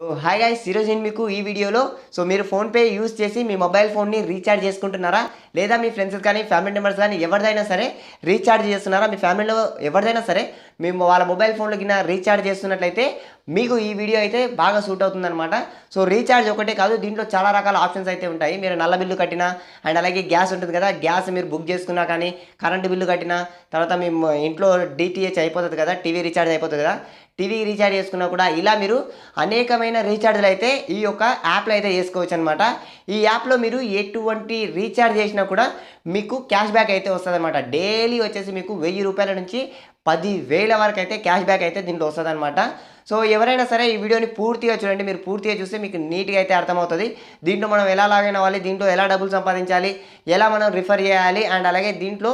Hi guys, ఈరోజు నేను మీకు ఈ వీడియోలో మీరు ఫోన్పే యూస్ చేసి మీ మొబైల్ ఫోన్ని రీఛార్జ్ చేసుకుంటున్నారా, లేదా మీ ఫ్రెండ్స్ కానీ ఫ్యామిలీ మెంబర్స్ కానీ ఎవరిదైనా సరే రీఛార్జ్ చేస్తున్నారా, మీ ఫ్యామిలీలో ఎవరిదైనా సరే మేము వాళ్ళ మొబైల్ ఫోన్లో కింద రీఛార్జ్ చేస్తున్నట్లయితే మీకు ఈ వీడియో అయితే బాగా సూట్ అవుతుందన్నమాట. రీఛార్జ్ ఒకటే కాదు, దీంట్లో చాలా రకాల ఆప్షన్స్ అయితే ఉంటాయి. మీరు నల్ల బిల్లు కట్టినా అండ్ అలాగే గ్యాస్ ఉంటుంది కదా, గ్యాస్ మీరు బుక్ చేసుకున్నా కానీ, కరెంటు బిల్లు కట్టినా, తర్వాత మీ ఇంట్లో డిటిహెచ్ అయిపోతుంది కదా, టీవీ రీఛార్జ్ అయిపోతుంది కదా, టీవీ రీఛార్జ్ చేసుకున్నా కూడా ఇలా మీరు అనేకమైన రీఛార్జ్లు అయితే ఈ యొక్క యాప్లో అయితే చేసుకోవచ్చు అనమాట. ఈ యాప్లో మీరు ఎటువంటి రీఛార్జ్ చేసినా కూడా మీకు క్యాష్ బ్యాక్ అయితే వస్తుంది అనమాట. డైలీ వచ్చేసి మీకు 1000 రూపాయల నుంచి 10,000 వరకు అయితే క్యాష్ బ్యాక్ అయితే దీంట్లో వస్తుంది అనమాట. ఎవరైనా సరే ఈ వీడియోని పూర్తిగా చూడండి. మీరు పూర్తిగా చూస్తే మీకు నీట్గా అయితే అర్థమవుతుంది. దీంట్లో మనం ఎలా లాగిన్ అవ్వాలి, దీంట్లో ఎలా డబ్బులు సంపాదించాలి, ఎలా మనం రిఫర్ చేయాలి, అండ్ అలాగే దీంట్లో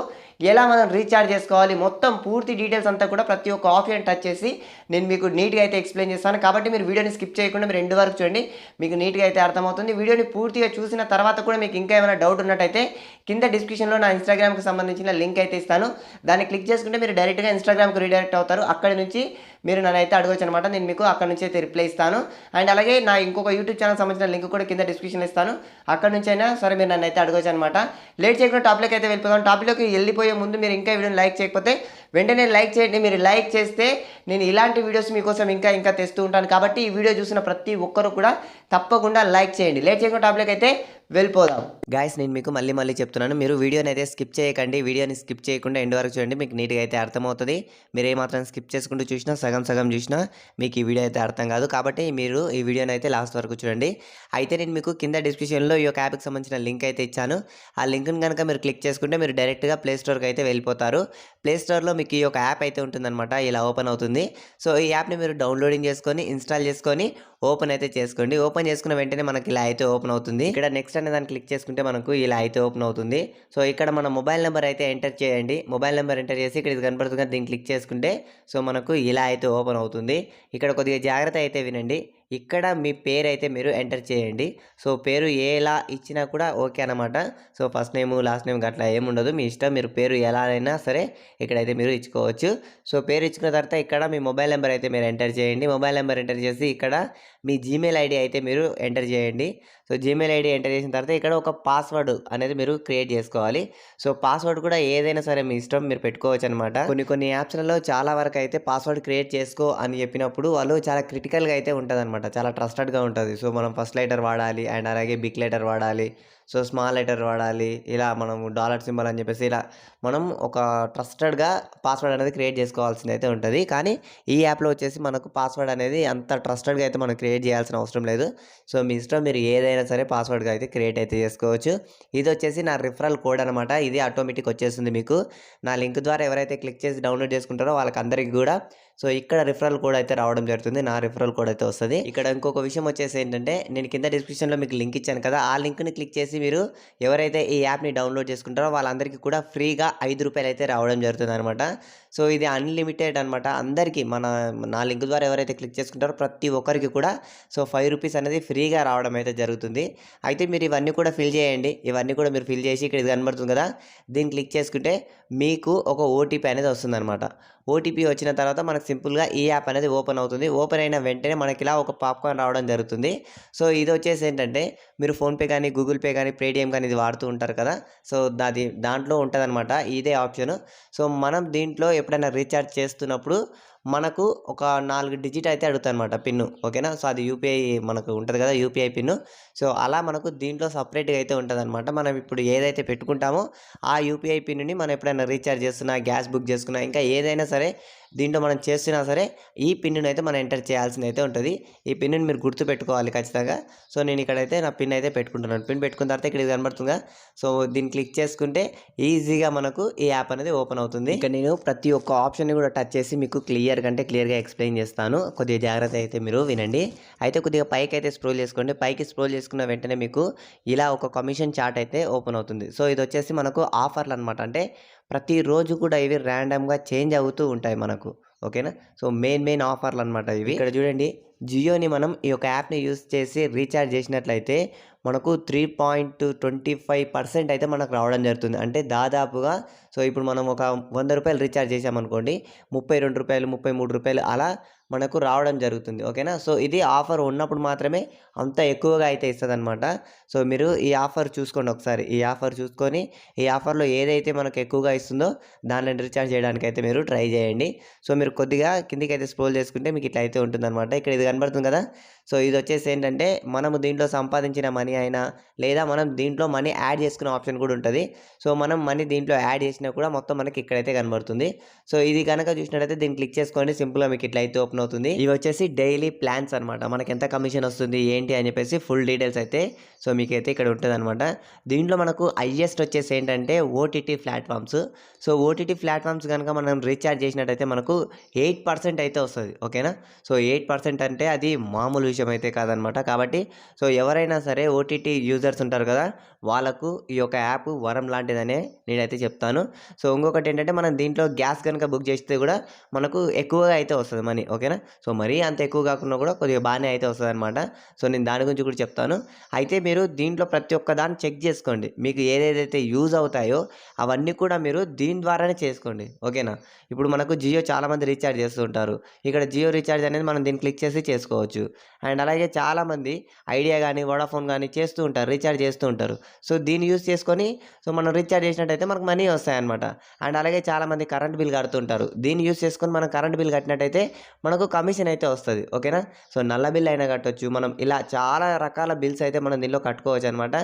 ఎలా మనం రీఛార్జ్ చేసుకోవాలి, మొత్తం పూర్తి డీటెయిల్స్ అంతా కూడా ప్రతి ఒక్క ఆప్షన్ టచ్ చేసి నేను మీకు నీట్గా అయితే ఎక్స్ప్లెయిన్ చేస్తాను. కాబట్టి మీరు వీడియోని స్కిప్ చేయకుండా మీరు ఎండ్ వరకు చూడండి, మీకు నీట్గా అయితే అర్థమవుతుంది. వీడియోని పూర్తిగా చూసిన తర్వాత కూడా మీకు ఇంకా ఏమైనా డౌట్ ఉన్నట్టయితే కింద డిస్క్రిప్షన్లో నా ఇన్స్టాగ్రామ్కి సంబంధించిన లింక్ అయితే ఇస్తాను. దాన్ని క్లిక్ చేసుకుంటే మీరు డైరెక్ట్గా ఇన్స్టాగ్రామ్కి రీడైరెక్ట్ అవుతారు. అక్కడి నుంచి మీరు నన్ను అయితే అడగవచ్చు అనమాట. నేను మీకు అక్కడ నుంచి అయితే రిప్లై ఇస్తాను. అండ్ అలాగే నా ఇంకొక యూట్యూబ్ ఛానల్ సంబంధించిన లింక్ కూడా కింద డిస్క్రిప్షన్లో ఇస్తాను. అక్కడ నుంచి అయినా సరే మీరు నన్ను అయితే అడగవచ్చు అనమాట. లేట్ చేయకుండా టాపిక్లోకి అయితే వెళ్ళిపోతాం. టాపిక్లోకి వెళ్ళిపోయే ముందు మీరు ఇంకా వీడియోని లైక్ చేయకపోతే వెంటనే లైక్ చేయండి. మీరు లైక్ చేస్తే నేను ఇలాంటి వీడియోస్ మీకోసం ఇంకా తెస్తూ ఉంటాను. కాబట్టి ఈ వీడియో చూసిన ప్రతి ఒక్కరు కూడా తప్పకుండా లైక్ చేయండి. లేట్ చేయకుండా టాపిక్లోకి అయితే వెళ్ళిపోదాం. గాయస్, నేను మీకు మళ్ళీ చెప్తున్నాను, మీరు వీడియోని అయితే స్కిప్ చేయకండి. వీడియోని స్కిప్ చేయకుండా ఎండ్ వరకు చూడండి, మీకు నీట్గా అయితే అర్థమవుతుంది. మీరు ఏమాత్రం స్కిప్ చేసుకుంటూ చూసినా, సగం చూసినా మీకు ఈ వీడియో అయితే అర్థం కాదు. కాబట్టి మీరు ఈ వీడియోని అయితే లాస్ట్ వరకు చూడండి. అయితే నేను మీకు కింద డిస్క్రిప్షన్లో ఈ యొక్క యాప్కి సంబంధించిన లింక్ అయితే ఇచ్చాను. ఆ లింక్ని కనుక మీరు క్లిక్ చేసుకుంటే మీరు డైరెక్ట్గా ప్లే స్టోర్కి అయితే వెళ్ళిపోతారు. ప్లే స్టోర్లో మీకు ఈ యొక్క యాప్ అయితే ఉంటుందన్నమాట. ఇలా ఓపెన్ అవుతుంది. ఈ యాప్ని మీరు డౌన్లోడింగ్ చేసుకొని ఇన్స్టాల్ చేసుకొని ఓపెన్ అయితే చేసుకోండి. ఓపెన్ చేసుకున్న వెంటనే మనకి ఇలా అయితే ఓపెన్ అవుతుంది. ఇక్కడ నెక్స్ట్ అనే దాన్ని క్లిక్ చేసుకుంటే మనకు ఇలా అయితే ఓపెన్ అవుతుంది. ఇక్కడ మన మొబైల్ నెంబర్ అయితే ఎంటర్ చేయండి. మొబైల్ నెంబర్ ఎంటర్ చేసి ఇక్కడ ఇది కనపడుతుంది, దీన్ని క్లిక్ చేసుకుంటే మనకు ఇలా అయితే ఓపెన్ అవుతుంది. ఇక్కడ కొద్దిగా జాగ్రత్త అయితే వినండి. ఇక్కడ మీ పేరు అయితే మీరు ఎంటర్ చేయండి. పేరు ఎలా ఇచ్చినా కూడా ఓకే అనమాట. ఫస్ట్ నేమ్ లాస్ట్ నేమ్ అట్లా ఏముండదు, మీ ఇష్టం. మీరు పేరు ఎలా అయినా సరే ఇక్కడైతే మీరు ఇచ్చుకోవచ్చు. పేరు ఇచ్చుకున్న తర్వాత ఇక్కడ మీ మొబైల్ నెంబర్ అయితే మీరు ఎంటర్ చేయండి. మొబైల్ నెంబర్ ఎంటర్ చేసి ఇక్కడ మీ జీమెయిల్ ఐడి అయితే మీరు ఎంటర్ చేయండి. జీమెయిల్ ఐడి ఎంటర్ చేసిన తర్వాత ఇక్కడ ఒక పాస్వర్డ్ అనేది మీరు క్రియేట్ చేసుకోవాలి. పాస్వర్డ్ కూడా ఏదైనా సరే మీ ఇష్టం, మీరు పెట్టుకోవచ్చు అనమాట. కొన్ని యాప్స్లలో చాలా వరకు అయితే పాస్వర్డ్ క్రియేట్ చేసుకో అని చెప్పినప్పుడు వాళ్ళు చాలా క్రిటికల్గా అయితే ఉంటుంది అనమాట, చాలా ట్రస్టెడ్గా ఉంటుంది. మనం ఫస్ట్ లెటర్ వాడాలి అండ్ అలాగే బిగ్ లెటర్ వాడాలి, స్మాల్ లెటర్ వాడాలి. ఇలా మనం డాలర్ సింబల్ అని చెప్పేసి ఇలా మనం ఒక ట్రస్టెడ్గా పాస్వర్డ్ అనేది క్రియేట్ చేసుకోవాల్సింది అయితే ఉంటుంది. కానీ ఈ యాప్లో వచ్చేసి మనకు పాస్వర్డ్ అనేది అంత ట్రస్టెడ్గా అయితే మనం క్రియేట్ చేయాల్సిన అవసరం లేదు. మీ ఇష్టం, మీరు ఏదైనా సరే పాస్వర్డ్గా అయితే క్రియేట్ అయితే చేసుకోవచ్చు. ఇది వచ్చేసి నా రిఫరల్ కోడ్ అనమాట. ఇది ఆటోమేటిక్ వచ్చేస్తుంది మీకు. నా లింక్ ద్వారా ఎవరైతే క్లిక్ చేసి డౌన్లోడ్ చేసుకుంటారో వాళ్ళకందరికీ కూడా ఇక్కడ రిఫరల్ కోడ్ అయితే రావడం జరుగుతుంది. నా రిఫరల్ కోడ్ అయితే వస్తుంది. ఇక్కడ ఇంకొక విషయం వచ్చేసి ఏంటంటే, నేను కింద డిస్క్రిప్షన్లో మీకు లింక్ ఇచ్చాను కదా, ఆ లింక్ని క్లిక్ చేసి మీరు ఎవరైతే ఈ యాప్ని డౌన్లోడ్ చేసుకుంటారో వాళ్ళందరికీ కూడా ఫ్రీగా 5 రూపాయలు అయితే రావడం జరుగుతుంది అనమాట. ఇది అన్లిమిటెడ్ అనమాట. అందరికీ నా లింక్ ద్వారా ఎవరైతే క్లిక్ చేసుకుంటారో ప్రతి ఒక్కరికి కూడా 5 రూపీస్ అనేది ఫ్రీగా రావడం అయితే జరుగుతుంది. అయితే మీరు ఇవన్నీ కూడా ఫిల్ చేయండి. ఇవన్నీ కూడా మీరు ఫిల్ చేసి ఇక్కడ ఇది కనబడుతుంది కదా, దీన్ని క్లిక్ చేసుకుంటే మీకు ఒక ఓటీపీ అనేది వస్తుంది అనమాట. ఓటీపీ వచ్చిన తర్వాత మనకు సింపుల్గా ఈ యాప్ అనేది ఓపెన్ అవుతుంది. ఓపెన్ అయిన వెంటనే మనకి ఇలా ఒక పాప్కార్న్ రావడం జరుగుతుంది. ఇది వచ్చేసి ఏంటంటే, మీరు ఫోన్పే కానీ, గూగుల్ పే కానీ, పేటిఎం కానీ ఇది వాడుతూ ఉంటారు కదా, దాంట్లో ఉంటుందన్నమాట ఇదే ఆప్షన్. మనం దీంట్లో ఎప్పుడైనా రీఛార్జ్ చేస్తున్నప్పుడు మనకు ఒక 4 డిజిట్ అయితే అడుగుతుంది అనమాట, పిన్. ఓకేనా? అది యూపీఐ మనకు ఉంటుంది కదా, యూపీఐ పిన్. అలా మనకు దీంట్లో సపరేట్గా అయితే ఉంటుంది అనమాట. మనం ఇప్పుడు ఏదైతే పెట్టుకుంటామో ఆ యూపీఐ పిన్ని మనం ఎప్పుడైనా రీఛార్జ్ చేస్తున్నా, గ్యాస్ బుక్ చేసుకున్నా, ఇంకా ఏదైనా సరే దీంట్లో మనం చేస్తున్నా సరే ఈ పిన్నుని అయితే మనం ఎంటర్ చేయాల్సింది అయితే ఉంటుంది. ఈ పిన్నుని మీరు గుర్తు పెట్టుకోవాలి ఖచ్చితంగా. నేను ఇక్కడైతే నా పిన్ అయితే పెట్టుకుంటున్నాను. పిన్ పెట్టుకున్న తర్వాత ఇక్కడ ఇది కనబడుతుందా, దీన్ని క్లిక్ చేసుకుంటే ఈజీగా మనకు ఈ యాప్ అనేది ఓపెన్ అవుతుంది. ఇక్కడ నేను ప్రతి ఒక్క ఆప్షన్ని కూడా టచ్ చేసి మీకు క్లియర్గా ఎక్స్ప్లెయిన్ చేస్తాను. కొద్దిగా జాగ్రత్త అయితే మీరు వినండి. అయితే కొద్దిగా పైకి అయితే స్క్రోల్ చేసుకోండి. పైకి స్క్రోల్ చేసుకున్న వెంటనే మీకు ఇలా ఒక కమిషన్ చార్ట్ అయితే ఓపెన్ అవుతుంది. ఇది వచ్చేసి మనకు ఆఫర్లు అనమాట. అంటే ప్రతిరోజు కూడా ఇవి ర్యాండమ్గా చేంజ్ అవుతూ ఉంటాయి మనకు. ఓకేనా? మెయిన్ ఆఫర్లు అనమాట ఇవి. ఇక్కడ చూడండి, జియోని మనం ఈ యొక్క యాప్ని యూస్ చేసి రీఛార్జ్ చేసినట్లయితే మనకు 3.25% అయితే మనకు రావడం జరుగుతుంది. అంటే దాదాపుగా సో ఇప్పుడు మనం ఒక రూ. 100 రీఛార్జ్ చేశామనుకోండి, రూ. 32, రూ. 33 అలా మనకు రావడం జరుగుతుంది. ఓకేనా. సో ఇది ఆఫర్ ఉన్నప్పుడు మాత్రమే అంత ఎక్కువగా అయితే ఇస్తదనమాట. సో మీరు ఈ ఆఫర్ చూసుకోండి ఒకసారి. ఈ ఆఫర్ చూసుకొని ఈ ఆఫర్‌లో ఏదైతే మనకు ఎక్కువగా ఇస్తుందో దానిలో రీఛార్జ్ చేయడానికైతే మీరు ట్రై చేయండి. సో మీరు కొద్దిగా కిందికైతే స్క్రోల్ చేసుకుంటే మీకు ఇట్లా అయితే ఉంటుందనమాట. ఇక్కడ ఇది కనబడుతుంది కదా! సో ఇదొచ్చేసి ఏంటంటే మనము దీంట్లో సంపాదించిన మనీ అయినా లేదా మనం దీంట్లో మనీ యాడ్ చేసుకునే ఆప్షన్ కూడా ఉంటది. సో మనం మనీ దీంట్లో యాడ్ చేసినా కూడా మొత్తం మనకి ఇక్కడైతే కనబడుతుంది. సో ఇది గనక చూసినట్టయితే దీన్ని క్లిక్ చేసుకోండి. సింపుల్‌గా మీకు ఇట్లా అయితే ఓపెన్ అవుతుంది. ఇవి వచ్చేసి డైలీ ప్లాన్స్ అనమాట. మనకి ఎంత కమిషన్ వస్తుంది ఏంటి అని చెప్పేసి ఫుల్ డీటెయిల్స్ అయితే సో మీకైతే ఇక్కడ ఉంటదనమాట. దీంట్లో మనకు హైయెస్ట్ వచ్చేసి ఏంటంటే OTT platforms. So OTT platforms గనక మనం రీఛార్జ్ చేసినట్టయితే మనకు 8% అయితే వస్తది. ఓకేనా. సో 8% అంటే అది మామూలు విషయం అయితే కాదనమాట. కాబట్టి సో ఎవరైనా సరే ఓటీటీ యూజర్స్ ఉంటారు కదా! వాళ్ళకు ఈ యొక్క యాప్ వరం లాంటిదనే నేనైతే చెప్తాను. సో ఇంకొకటి ఏంటంటే మనం దీంట్లో గ్యాస్ గనుక బుక్ చేస్తే కూడా మనకు ఎక్కువగా అయితే వస్తది మనీ. ఓకేనా. సో మరీ అంత ఎక్కువ కాకున్నా కూడా కొద్దిగా బానే అయితే వస్తదనమాట. సో నేను దాని గురించి కూడా చెప్తాను. అయితే మీరు దీంట్లో ప్రతి ఒక్క దాన్ని చెక్ చేసుకోండి. మీకు ఏదేదైతే యూజ్ అవుతాయో అవన్నీ కూడా మీరు దీని ద్వారానే చేసుకోండి. ఓకేనా. ఇప్పుడు మనకు జియో చాలామంది రీఛార్జ్ చేస్తూ ఉంటారు. ఇక్కడ జియో రీఛార్జ్ అనేది మనం దీన్ని క్లిక్ చేసి చేసుకోవచ్చు. అండ్ అలాగే చాలామంది ఐడియా గానీ, వోడాఫోన్ గానీ చేస్తూ ఉంటారు. రీఛార్జ్ చేస్తూ ఉంటారు. సో దీన్ని యూజ్ చేసుకొని సో మనం రీఛార్జ్ చేసినట్టయితే మనకు మనీ వస్తాయన్నమాట. అండ్ అలాగే చాలామంది కరెంట్ బిల్ కడుతుంటారు. దీన్ని యూజ్ చేసుకొని మనం కరెంట్ బిల్ కట్టినట్టయితే మనకు కమిషన్ అయితే వస్తది. ఓకేనా. సో నల్ల బిల్ అయినా కట్టొచ్చు. మనం ఇలా చాలా రకాల బిల్స్ అయితే మనం దీనిలో కట్టుకోవచ్చు అనమాట.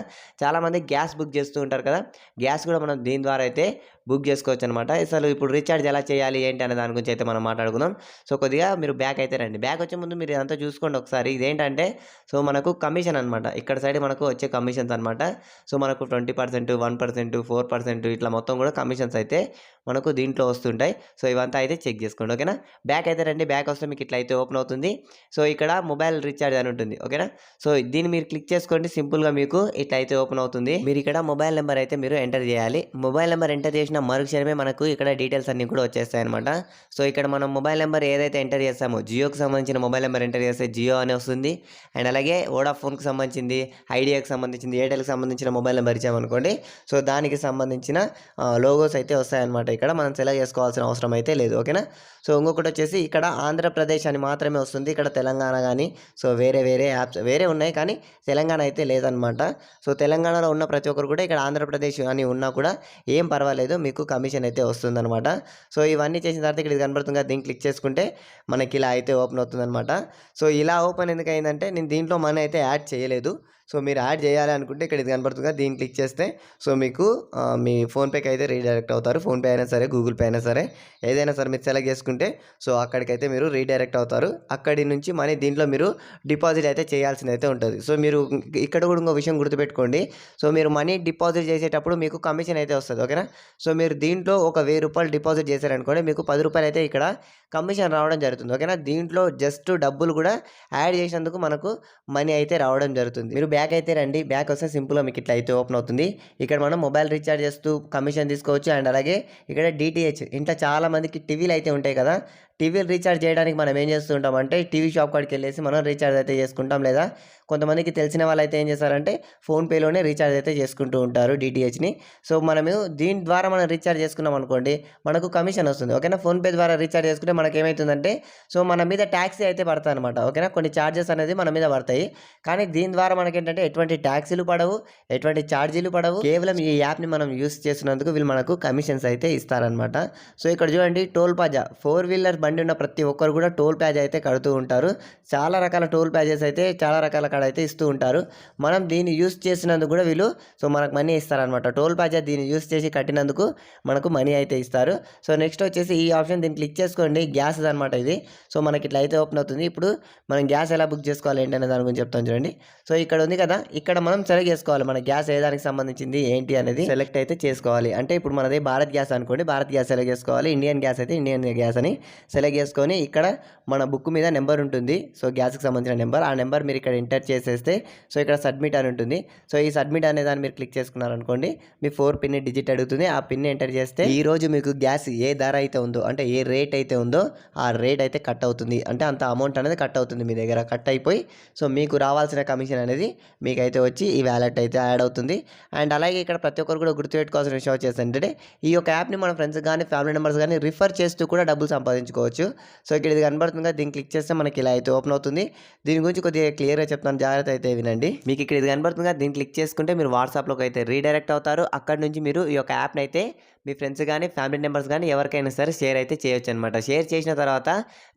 చాలామంది గ్యాస్ బుక్ చేస్తూ ఉంటారు కదా! గ్యాస్ కూడా మనం దీని ద్వారా అయితే బుక్ చేసుకోవచ్చు అనమాట. అసలు ఇప్పుడు రీఛార్జ్ ఎలా చేయాలి ఏంటి అనే దాని గురించి అయితే మనం మాట్లాడుకుందాం. సో కొద్దిగా మీరు బ్యాక్ అయితే రండి. బ్యాక్ వచ్చే ముందు మీరు ఇదంతా చూసుకోండి ఒకసారి. ఇదేంటంటే సో మనకు కమిషన్ అనమాట. ఇక్కడ సైడ్ మనకు వచ్చే కమిషన్స్ అనమాట. సో మనకు 20%, 1%, 4% ఇట్లా మొత్తం కూడా కమిషన్స్ అయితే మనకు దీంట్లో వస్తుంటాయి. సో ఇవంతా అయితే చెక్ చేసుకోండి. ఓకేనా. బ్యాక్ అయితే రండి. బ్యాక్ వస్తే మీకు ఇట్లా అయితే ఓపెన్ అవుతుంది. సో ఇక్కడ మొబైల్ రీఛార్జ్ అని ఉంటుంది. ఓకేనా. సో దీన్ని మీరు క్లిక్ చేసుకోండి. సింపుల్‌గా మీకు ఇట్లా అయితే ఓపెన్ అవుతుంది. మీరు ఇక్కడ మొబైల్ నెంబర్ అయితే మీరు ఎంటర్ చేయాలి. మొబైల్ నెంబర్ ఎంటర్ చేసిన మరుక్షణమే మనకు ఇక్కడ డీటెయిల్స్ అన్నీ కూడా వచ్చేస్తాయి అనమాట. సో ఇక్కడ మనం మొబైల్ నెంబర్ ఏదైతే ఎంటర్ చేస్తామో జియోకి సంబంధించిన మొబైల్ నెంబర్ ఎంటర్ చేస్తే జియో అని వస్తుంది. అండ్ అలాగే వోడాఫోన్‌కి సంబంధించింది, ఐడియాకి సంబంధించింది, ఎయిర్టెల్‌కి సంబంధించిన మొబైల్ నెంబర్ ఇచ్చామనుకోండి. సో దానికి సంబంధించిన లోగోస్ అయితే వస్తాయన్నమాట. ఇక్కడ మనం సెలెక్ట్ చేసుకోవాల్సిన అవసరం అయితే లేదు. ఓకేనా. సో ఇంకొకటి వచ్చేసి ఇక్కడ ఆంధ్రప్రదేశ్ అని మాత్రమే వస్తుంది. ఇక్కడ తెలంగాణ కానీ సో వేరే యాప్స్ వేరే ఉన్నాయి కానీ తెలంగాణ అయితే లేదనమాట. సో తెలంగాణలో ఉన్న ప్రతి ఒక్కరు కూడా ఇక్కడ ఆంధ్రప్రదేశ్ అని ఉన్నా కూడా ఏం పర్వాలేదు, మీకు కమిషన్ అయితే వస్తుందనమాట. సో ఇవన్నీ చేసిన తర్వాత ఇక్కడ ఇది కనబడుతుంది కదా, దీన్ని క్లిక్ చేసుకుంటే మనకి ఇలా అయితే ఓపెన్ అవుతుందనమాట. సో ఇలా ఓపెన్ ఎందుకు అయిందంటే నేను దీంట్లో మనీ అయితే యాడ్ చేయలేదు. సో మీరు యాడ్ చేయాలి అనుకుంటే ఇక్కడ ఇది కనబడుతుంది కదా, దీన్ని క్లిక్ చేస్తే సో మీకు మీ ఫోన్పేకి అయితే రీడైరెక్ట్ అవుతారు. ఫోన్పే అయినా సరే, గూగుల్ పే అయినా సరే, ఏదైనా సరే మీరు సెలెక్ట్ చేసుకుంటే సో అక్కడికైతే మీరు రీడైరెక్ట్ అవుతారు. అక్కడి నుంచి మనీ దీంట్లో మీరు డిపాజిట్ అయితే చేయాల్సింది అయితే ఉంటుంది. సో మీరు ఇక్కడ కూడా ఇంకో విషయం గుర్తుపెట్టుకోండి. సో మీరు మనీ డిపాజిట్ చేసేటప్పుడు మీకు కమిషన్ అయితే వస్తుంది. ఓకేనా. సో మీరు దీంట్లో ఒక రూ. 1000 డిపాజిట్ చేశారనుకోండి, మీకు రూ. 10 అయితే ఇక్కడ కమిషన్ రావడం జరుగుతుంది. ఓకేనా. దీంట్లో జస్ట్ డబ్బులు కూడా యాడ్ చేసినందుకు మనకు మనీ అయితే రావడం జరుగుతుంది. మీరు బ్యాక్ అయితే రండి. బ్యాక్ వస్తే సింపుల్‌గా మీకు ఇట్లా అయితే ఓపెన్ అవుతుంది. ఇక్కడ మనం మొబైల్ రీఛార్జ్ చేస్తూ కమిషన్ తీసుకోవచ్చు. అండ్ అలాగే ఇక్కడ డిటిహెచ్ ఇంట్లో చాలా మందికి టీవీలు అయితే ఉంటాయి కదా, టీవీలు రీఛార్జ్ చేయడానికి మనం ఏం చేస్తూ ఉంటామంటే టీవీ షాప్ కాడికి వెళ్ళేసి మనం రీఛార్జ్ అయితే చేసుకుంటాం. లేదా కొంతమందికి తెలిసిన వాళ్ళు అయితే ఏం చేస్తారంటే ఫోన్పేలోనే రీఛార్జ్ అయితే చేసుకుంటూ ఉంటారు డిటిహెచ్ని. సో మనము దీని ద్వారా మనం రీఛార్జ్ చేసుకున్నాం అనుకోండి, మనకు కమిషన్ వస్తుంది. ఓకేనా. ఫోన్పే ద్వారా రీఛార్జ్ చేసుకుంటే మనకి ఏమవుతుందంటే సో మన మీద ట్యాక్సీ అయితే పడతాయి అనమాట. ఓకేనా. కొన్ని ఛార్జెస్ అనేది మన మీద పడతాయి. కానీ దీని ద్వారా మనకి ఏంటంటే ఎటువంటి ట్యాక్సీలు పడవు, ఎటువంటి ఛార్జీలు పడవు. కేవలం ఈ యాప్ని మనం యూస్ చేసినందుకు వీళ్ళు మనకు కమిషన్స్ అయితే ఇస్తారనమాట. సో ఇక్కడ చూడండి, టోల్ ప్లాజా 4 వీలర్ బండి ఉన్న ప్రతి ఒక్కరు కూడా టోల్ ప్లాజా అయితే కడుతూ ఉంటారు. చాలా రకాల టోల్ ప్లాజాస్ అయితే చాలా రకాల కాడ అయితే ఇస్తూ ఉంటారు. మనం దీన్ని యూస్ చేసినందుకు కూడా వీళ్ళు సో మనకు మనీ ఇస్తారనమాట. టోల్ ప్లాజా దీన్ని యూస్ చేసి కట్టినందుకు మనకు మనీ అయితే ఇస్తారు. సో నెక్స్ట్ వచ్చేసి ఈ ఆప్షన్, దీన్ని క్లిక్ చేసుకోండి. గ్యాస్ అనమాట ఇది. సో మనకి ఇట్లా అయితే ఓపెన్ అవుతుంది. ఇప్పుడు మనం గ్యాస్ ఎలా బుక్ చేసుకోవాలి ఏంటనే దాని గురించి చెప్తాను చూడండి. సో ఇక్కడ ఉంది కదా, ఇక్కడ మనం సెలెక్ట్ చేసుకోవాలి మన గ్యాస్ ఏ దానికి సంబంధించింది ఏంటి అనేది సెలెక్ట్ అయితే చేసుకోవాలి. అంటే ఇప్పుడు మనది భారత్ గ్యాస్ అనుకోండి, భారత్ గ్యాస్ సెలెక్ట్ చేసుకోవాలి. ఇండియన్ గ్యాస్ అయితే ఇండియన్ గ్యాస్ అని సెలెక్ట్ చేసుకొని ఇక్కడ మన బుక్ మీద నెంబర్ ఉంటుంది. సో గ్యాస్కి సంబంధించిన నెంబర్, ఆ నెంబర్ మీరు ఇక్కడ ఎంటర్ చేసేస్తే సో ఇక్కడ సబ్మిట్ అని ఉంటుంది. సో ఈ సబ్మిట్ అనే దాన్ని మీరు క్లిక్ చేసుకున్నారనుకోండి, మీ 4 పిన్ డిజిట్ అడుగుతుంది. ఆ పిన్ ఎంటర్ చేస్తే ఈరోజు మీకు గ్యాస్ ఏ ధర అయితే ఉందో, అంటే ఏ రేట్ అయితే ఉందో ఆ రేట్ అయితే కట్ అవుతుంది. అంటే అంత అమౌంట్ అనేది కట్ అవుతుంది మీ దగ్గర. కట్ అయిపోయి సో మీకు రావాల్సిన కమిషన్ అనేది మీకైతే వచ్చి ఈ వ్యాలెట్ అయితే యాడ్ అవుతుంది. అండ్ అలాగే ఇక్కడ ప్రతి ఒక్కరు కూడా గుర్తుపెట్టుకోవాల్సిన విషయం వచ్చేసి ఏంటంటే, ఈ యొక్క యాప్ని మన ఫ్రెండ్స్ కానీ ఫ్యామిలీ మెంబర్స్ కానీ రిఫర్ చేస్తూ కూడా డబ్బులు సంపాదించుకోవచ్చు. సో ఇక్కడ ఇది కనబడుతుంది కదా, దీన్ని క్లిక్ చేస్తే మనకి ఇలా అయితే ఓపెన్ అవుతుంది. దీని గురించి కొద్దిగా క్లియర్గా చెప్తాను, జాగ్రత్త అయితే వినండి. మీకు ఇక్కడ ఇది కనబడుతుంది కదా, దీన్ని క్లిక్ చేసుకుంటే మీరు వాట్సాప్లోకి అయితే రీడైరెక్ట్ అవుతారు. అక్కడ నుంచి మీరు ఈ యొక్క యాప్ని అయితే మీ ఫ్రెండ్స్ కానీ ఫ్యామిలీ మెంబర్స్ కానీ ఎవరికైనా సరే షేర్ అయితే చేయొచ్చు అనమాట. షేర్ చేసిన తర్వాత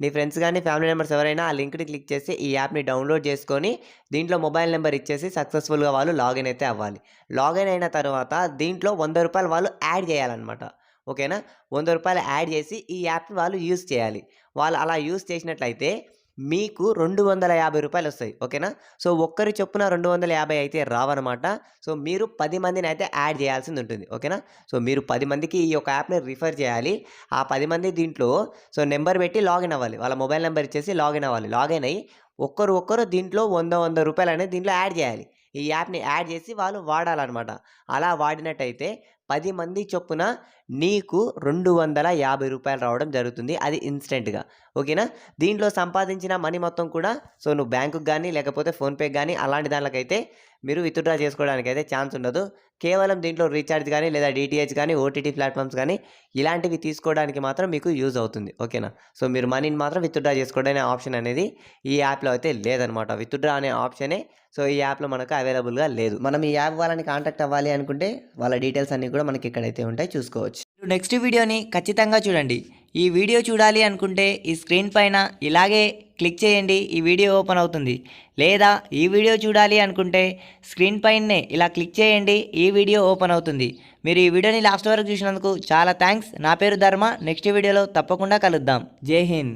మీ ఫ్రెండ్స్ కానీ ఫ్యామిలీ మెంబర్స్ ఎవరైనా ఆ లింక్ని క్లిక్ చేసి ఈ యాప్ని డౌన్లోడ్ చేసుకొని దీంట్లో మొబైల్ నెంబర్ ఇచ్చేసి సక్సెస్ఫుల్గా వాళ్ళు లాగిన్ అయితే అవ్వాలి. లాగిన్ అయిన తర్వాత దీంట్లో 100 రూపాయలు వాళ్ళు యాడ్ చేయాలన్నమాట. ఓకేనా, 100 రూపాయలు యాడ్ చేసి ఈ యాప్ని వాళ్ళు యూజ్ చేయాలి. వాళ్ళు అలా యూజ్ చేసినట్లయితే మీకు 250 రూపాయలు వస్తాయి. ఓకేనా, సో ఒక్కరి చొప్పున 250 అయితే రావన్నమాట. సో మీరు 10 మందిని అయితే యాడ్ చేయాల్సింది ఉంటుంది. ఓకేనా, సో మీరు 10 మందికి ఈ యొక్క యాప్ని రిఫర్ చేయాలి. ఆ 10 మంది దీంట్లో సో నెంబర్ పెట్టి లాగిన్ అవ్వాలి. వాళ్ళ మొబైల్ నెంబర్ ఇచ్చేసి లాగిన్ అవ్వాలి. లాగిన్ అయ్యి ఒక్కరు దీంట్లో 100 రూపాయలు అనేది దీంట్లో యాడ్ చేయాలి. ఈ యాప్ని యాడ్ చేసి వాళ్ళు వాడాలన్నమాట. అలా వాడినట్టయితే 10 మంది చొప్పున నీకు 250 రూపాయలు రావడం జరుగుతుంది. అది ఇన్స్టెంట్గా. ఓకేనా, దీంట్లో సంపాదించిన మనీ మొత్తం కూడా సో నువ్వు బ్యాంకుకి కానీ లేకపోతే ఫోన్పే కానీ అలాంటి దానికైతే మీరు విత్డ్రా చేసుకోవడానికి అయితే ఛాన్స్ ఉండదు. కేవలం దీంట్లో రీఛార్జ్ కానీ లేదా డిటిహెచ్ కానీ ఓటీటీ ప్లాట్ఫామ్స్ కానీ ఇలాంటివి తీసుకోవడానికి మాత్రం మీకు యూజ్ అవుతుంది. ఓకేనా, సో మీరు మనీని మాత్రం విత్డ్రా చేసుకోవడం ఆప్షన్ అనేది ఈ యాప్లో అయితే లేదనమాట. విత్డ్రా అనే ఆప్షనే సో ఈ యాప్లో మనకు అవైలబుల్గా లేదు. మనం ఈ యాప్ వాళ్ళని కాంటాక్ట్ అవ్వాలి అనుకుంటే వాళ్ళ డీటెయిల్స్ అన్నీ కూడా మనకి ఇక్కడైతే ఉంటాయి, చూసుకోవచ్చు. నెక్స్ట్ వీడియోని ఖచ్చితంగా చూడండి. ఈ వీడియో చూడాలి అనుకుంటే ఈ స్క్రీన్ పైన ఇలాగే క్లిక్ చేయండి, ఈ వీడియో ఓపెన్ అవుతుంది. లేదా ఈ వీడియో చూడాలి అనుకుంటే స్క్రీన్ పైనే ఇలా క్లిక్ చేయండి, ఈ వీడియో ఓపెన్ అవుతుంది. మీరు ఈ వీడియోని లాస్ట్ వరకు చూసినందుకు చాలా థ్యాంక్స్. నా పేరు ధర్మ. నెక్స్ట్ వీడియోలో తప్పకుండా కలుద్దాం. జై హింద్.